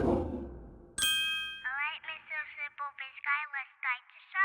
right, Mr. Simple Biz Guy, let's start the show.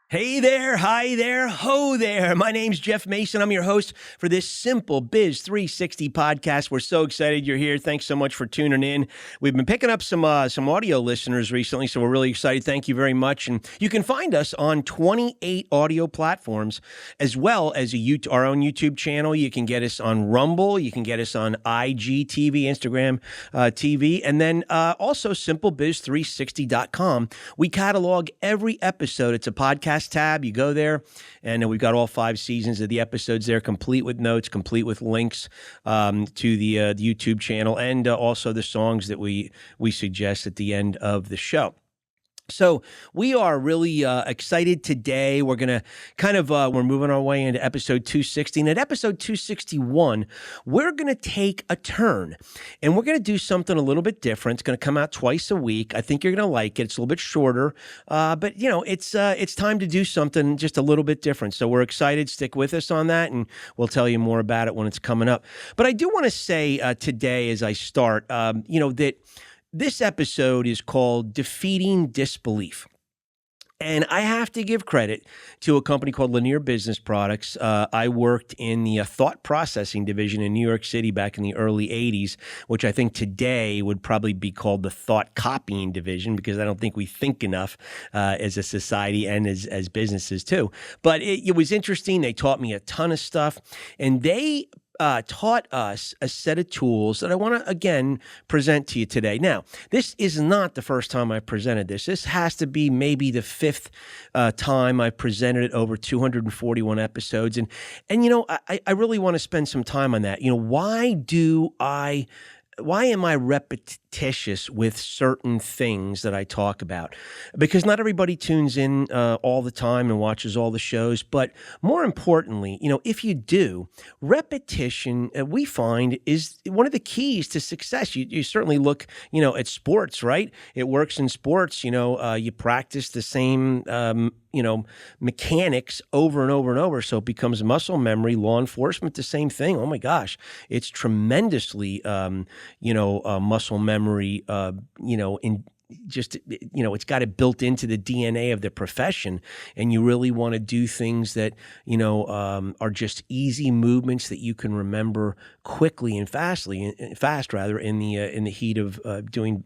Hey there, hi there, ho there. My name's Jeff Mason. I'm your host for this Simple Biz 360 podcast. We're so excited you're here. Thanks so much for tuning in. We've been picking up some audio listeners recently, so we're really excited. Thank you very much. And you can find us on 28 audio platforms, as well as our own YouTube channel. You can get us on Rumble. You can get us on IGTV, Instagram TV, and then also SimpleBiz360.com. We catalog every episode. It's a podcast tab. You go there, and we've got all 5 seasons of the episodes there, complete with notes, complete with links to the YouTube channel, and also the songs that we suggest at the end of the show. So we are really excited today. We're going to we're moving our way into episode 260. And at episode 261, we're going to take a turn. And we're going to do something a little bit different. It's going to come out twice a week. I think you're going to like it. It's a little bit shorter. But, it's time to do something just a little bit different. So we're excited. Stick with us on that, and we'll tell you more about it when it's coming up. But I do want to say today as I start, that this episode is called Defeating Disbelief. And I have to give credit to a company called Lanier Business Products. I worked in the thought processing division in New York City back in the early 80s, which I think today would probably be called the thought copying division, because I don't think we think enough as a society and as businesses too. But it was interesting. They taught me a ton of stuff, and they taught us a set of tools that I want to, again, present to you today. Now, this is not the first time I presented this. This has to be maybe the 5th time I presented it over 241 episodes. And I really want to spend some time on that. Why am I repetitious with certain things that I talk about? Because not everybody tunes in all the time and watches all the shows. But more importantly, if you do, repetition, we find, is one of the keys to success. You certainly look, at sports, right? It works in sports. You practice the same mechanics over and over and over. So it becomes muscle memory. Law enforcement, the same thing. Oh my gosh, it's tremendously, muscle memory, it's got it built into the DNA of the profession. And you really want to do things that, are just easy movements that you can remember quickly and fast in the heat of doing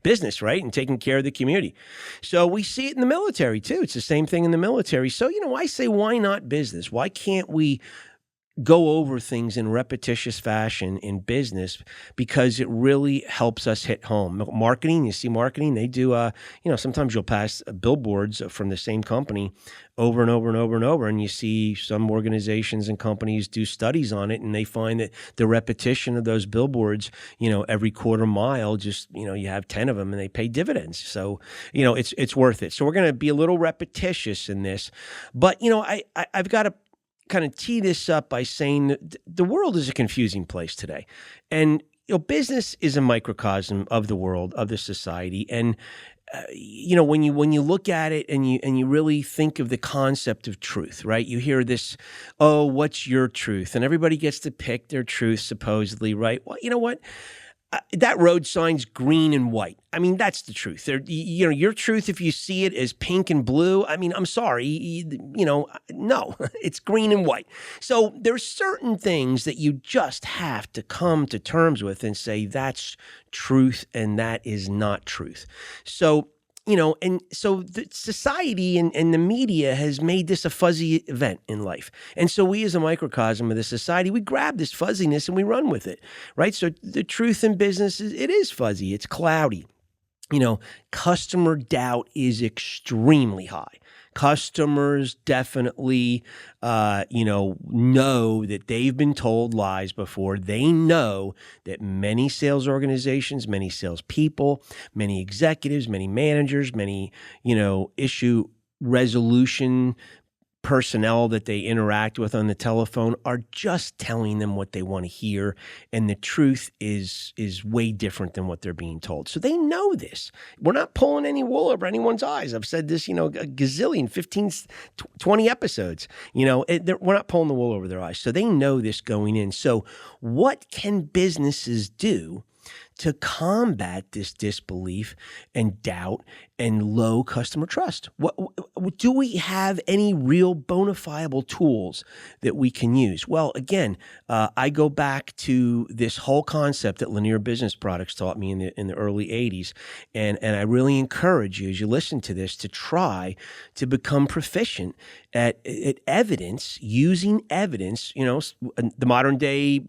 business, right? And taking care of the community. So we see it in the military too. It's the same thing in the military. So, I say, why not business? Why can't we go over things in repetitious fashion in business? Because it really helps us hit home. Marketing, you see marketing, they do, sometimes you'll pass billboards from the same company over and over and over and over. And you see some organizations and companies do studies on it, and they find that the repetition of those billboards, every quarter mile, just, you have 10 of them and they pay dividends. So, it's worth it. So we're going to be a little repetitious in this, but, I've got to kind of tee this up by saying that the world is a confusing place today. And, business is a microcosm of the world, of the society. And, when you look at it and you really think of the concept of truth, right? You hear this, oh, what's your truth? And everybody gets to pick their truth, supposedly, right? Well, you know what? That road sign's green and white. I mean, that's the truth. Your truth, if you see it as pink and blue, I mean, I'm sorry, no, it's green and white. So there's certain things that you just have to come to terms with and say that's truth and that is not truth. So, and so the society and the media has made this a fuzzy event in life. And so we as a microcosm of the society, we grab this fuzziness and we run with it, right? So the truth in business it is fuzzy. It's cloudy. Customer doubt is extremely high. Customers definitely, know that they've been told lies before. They know that many sales organizations, many salespeople, many executives, many managers, many, issue resolution personnel that they interact with on the telephone are just telling them what they want to hear, and the truth is way different than what they're being told. So they know this. We're not pulling any wool over anyone's eyes. I've said this, a gazillion, 15, 20 episodes. We're not pulling the wool over their eyes. So they know this going in. So what can businesses do to combat this disbelief and doubt and low customer trust? Do we have any real bona fide tools that we can use? Well, again, I go back to this whole concept that Lanier Business Products taught me in the early 80s. And I really encourage you, as you listen to this, to try to become proficient at evidence, using evidence. The modern day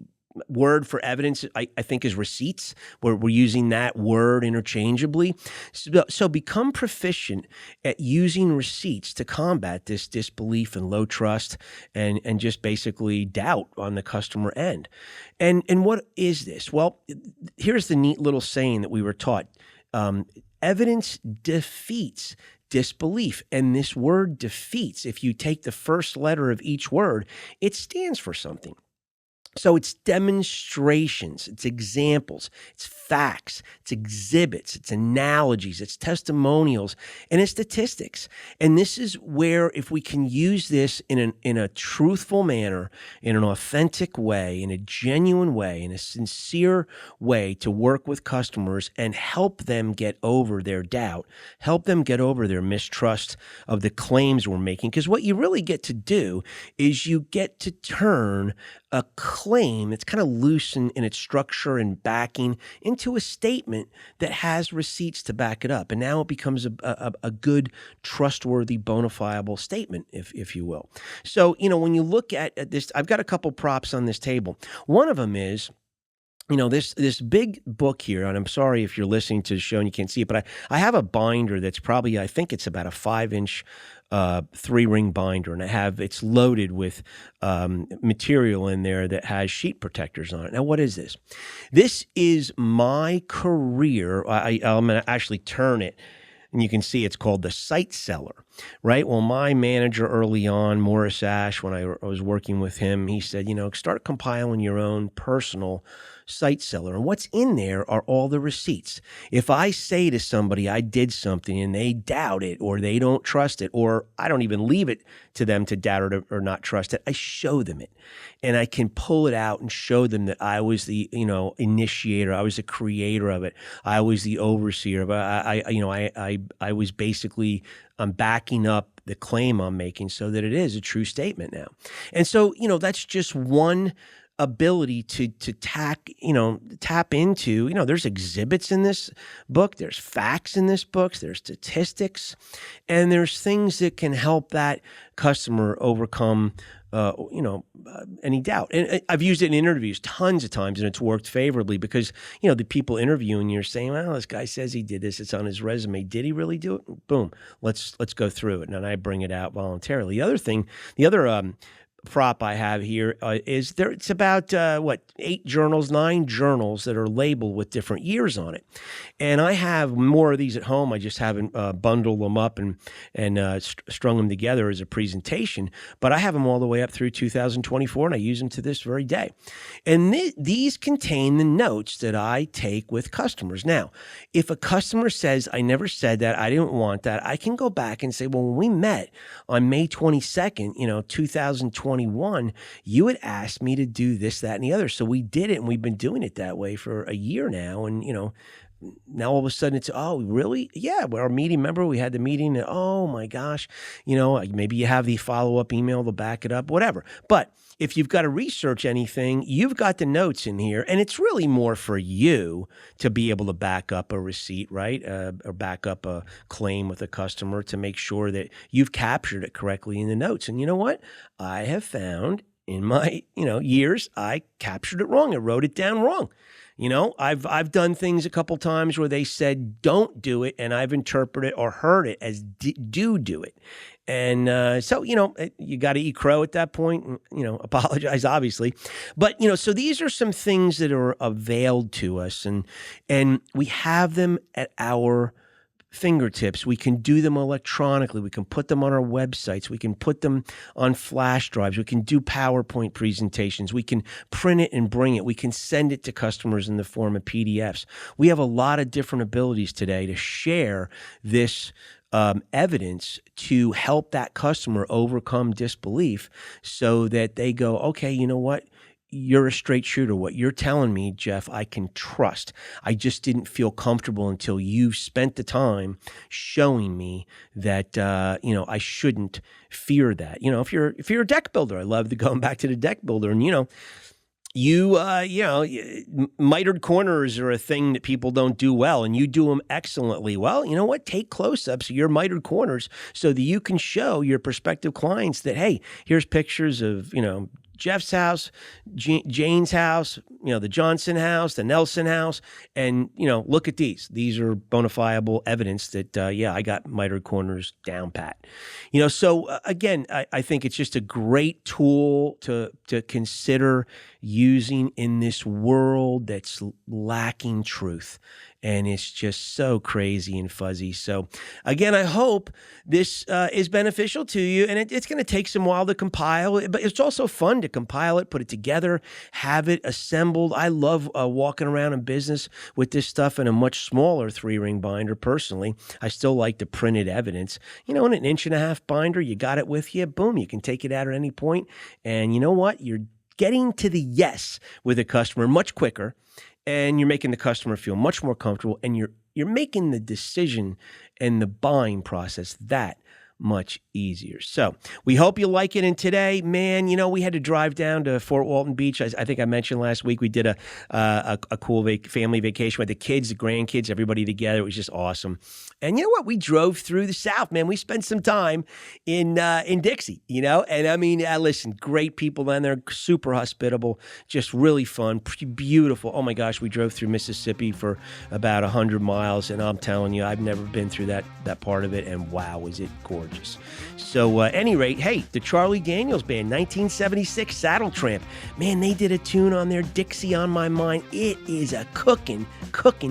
word for evidence, I think, is receipts, where we're using that word interchangeably. So become proficient at using receipts to combat this disbelief and low trust and just basically doubt on the customer end. And what is this? Well, here's the neat little saying that we were taught. Evidence defeats disbelief. And this word defeats, if you take the first letter of each word, it stands for something. So it's demonstrations, it's examples, it's facts, it's exhibits, it's analogies, it's testimonials, and it's statistics. And this is where, if we can use this in a truthful manner, in an authentic way, in a genuine way, in a sincere way to work with customers and help them get over their doubt, help them get over their mistrust of the claims we're making. Because what you really get to do is you get to turn a claim that's kind of loose in its structure and backing into a statement that has receipts to back it up. And now it becomes a good, trustworthy, bona fide statement, if you will. So, when you look at this, I've got a couple props on this table. One of them is, this big book here, and I'm sorry if you're listening to the show and you can't see it, but I have a binder that's probably, I think it's about a 5-inch 3-ring binder, and it's loaded with material in there that has sheet protectors on it. Now, what is this? This is my career. I'm going to actually turn it, and you can see it's called the Site Seller, right? Well, my manager early on, Morris Ash, when I was working with him, he said, start compiling your own personal Site Seller. And what's in there are all the receipts. If I say to somebody I did something and they doubt it, or they don't trust it, or I don't even leave it to them to doubt it or not trust it, I show them it. And I can pull it out and show them that I was the, initiator. I was the creator of it. I was the overseer of it. I was basically backing up the claim I'm making so that it is a true statement now. And so, that's just one ability to tap into. There's exhibits in this book, there's facts in this book, there's statistics, and there's things that can help that customer overcome any doubt. And I've used it in interviews tons of times, and it's worked favorably because, the people interviewing you are saying, well, this guy says he did this. It's on his resume. Did he really do it? Boom. Let's go through it. And I bring it out voluntarily. The other prop I have here is there. It's about 9 journals that are labeled with different years on it, and I have more of these at home. I just haven't bundled them up and strung them together as a presentation, but I have them all the way up through 2024, and I use them to this very day. And these contain the notes that I take with customers. Now, if a customer says, I never said that, I didn't want that, I can go back and say, well, when we met on May 22nd, 2021, you had asked me to do this, that, and the other. So we did it, and we've been doing it that way for a year now. And, now all of a sudden it's, oh, really? Yeah, our meeting, remember we had the meeting, and, oh my gosh, maybe you have the follow-up email to back it up, whatever. But if you've got to research anything, you've got the notes in here, and it's really more for you to be able to back up a receipt, right? Or back up a claim with a customer to make sure that you've captured it correctly in the notes. And you know what? I have found in my, years, I captured it wrong. I wrote it down wrong. I've done things a couple times where they said, don't do it. And I've interpreted or heard it as do it. And so, you got to eat crow at that point, apologize, obviously. But, so these are some things that are availed to us, and we have them at our fingertips. We can do them electronically. We can put them on our websites. We can put them on flash drives. We can do PowerPoint presentations. We can print it and bring it. We can send it to customers in the form of PDFs. We have a lot of different abilities today to share this evidence to help that customer overcome disbelief so that they go, okay, you know what? you're a straight shooter. What you're telling me, Jeff, I can trust. I just didn't feel comfortable until you spent the time showing me that, I shouldn't fear that. If you're a deck builder, I love going back to the deck builder, and, mitered corners are a thing that people don't do well, and you do them excellently. Well, you know what? Take close-ups of your mitered corners so that you can show your prospective clients that, hey, here's pictures of, Jeff's house, Jane's house, the Johnson house, the Nelson house, and, look at these. These are bona fide evidence that, I got mitered corners down pat. So again, I think it's just a great tool to consider using in this world that's lacking truth. And it's just so crazy and fuzzy. So again, I hope this is beneficial to you. And it's going to take some while to compile it, but it's also fun to compile it, put it together, have it assembled. I love walking around in business with this stuff in a much smaller 3-ring binder. Personally, I still like the printed evidence. In an 1.5-inch binder, you got it with you. Boom, you can take it out at any point. And you know what? You're getting to the yes with a customer much quicker. And you're making the customer feel much more comfortable, and you're making the decision and the buying process that much easier. So we hope you like it. And today, man, we had to drive down to Fort Walton Beach. I think I mentioned last week we did a cool family vacation with the kids, the grandkids, everybody together. It was just awesome. And you know what? We drove through the South, man. We spent some time in Dixie, And I mean, listen, great people down there, super hospitable, just really fun, beautiful. Oh my gosh, we drove through Mississippi for about 100 miles, and I'm telling you, I've never been through that part of it, and wow, was it gorgeous. So at any rate, hey, the Charlie Daniels Band, 1976 Saddle Tramp. Man, they did a tune on their Dixie on My Mind. It is a cooking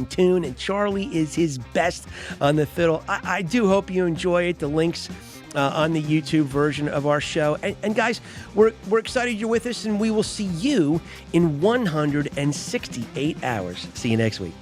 tune, and Charlie is his best on the fiddle. I do hope you enjoy it. The links on the YouTube version of our show. And guys, we're excited you're with us, and we will see you in 168 hours. See you next week.